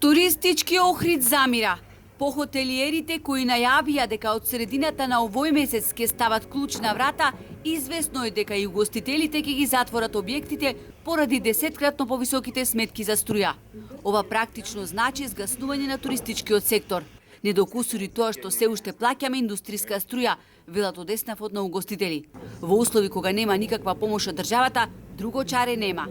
Туристички Охрид замира. По хотелиерите кои најавија дека од средината на овој месец ќе стават клучна врата, известно е дека и угостителите ќе ги затворат објектите поради 10-кратно повисоките сметки за струја. Ова практично значи згаснување на туристичкиот сектор. Не докусури тоа што се уште плаќаме индустријска струја, велат од Еснавот на угостители. Во услови кога нема никаква помош од државата, друго чаре нема.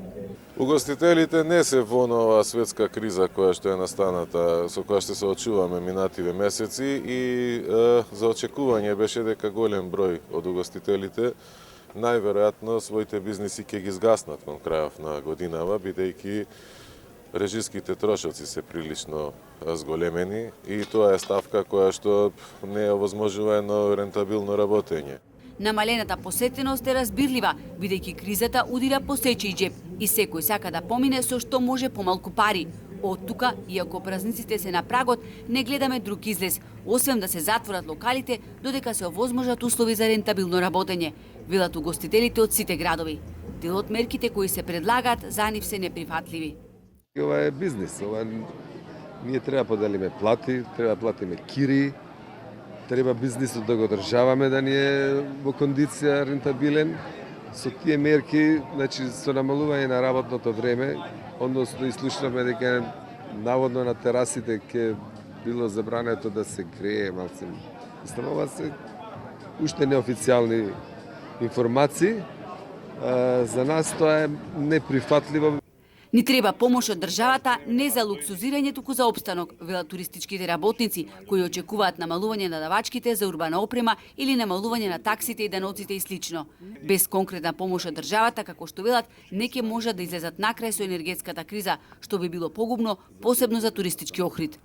Угостителите не се во оваа светска криза која што е настаната, со која што се очуваме минативе месеци и за очекување беше дека голем број од угостителите најверојатно своите бизниси ќе ги згаснат кон крајов на годинава, бидејќи режиските трошоци се прилично зголемени и тоа е ставка која што не е овозможува едно рентабилно работење. Намалената посетеност е разбирлива, бидејќи кризата удира по сечи џеп и секој сака да помине со што може помалку пари. Од тука, иако празниците се на прагот, не гледаме друг излез, освен да се затворат локалите додека се овозможат услови за рентабилно работење, велат угостителите од сите градови. Дел од мерките кои се предлагаат за нив се неприфатливи. Ова е бизнис, ние треба поделиме плати, треба платиме кири, треба бизнисот да го одржаваме да ни е во кондиција рентабилен. Со тие мерки, значи со намалување на работното време, односно и слушнаме дека наводно на терасите ќе било забрането да се грее малце. Ова се уште неофицијални информации. За нас тоа е неприфатливо. Ни треба помош од државата не за луксузирање, туку за опстанок, велат туристичките работници, кои очекуваат намалување на давачките за урбана опрема или намалување на таксите и даноците и слично. Без конкретна помош од државата, како што велат, не ќе можат да излезат накрај со енергетската криза, што би било погубно, посебно за туристички Охрид.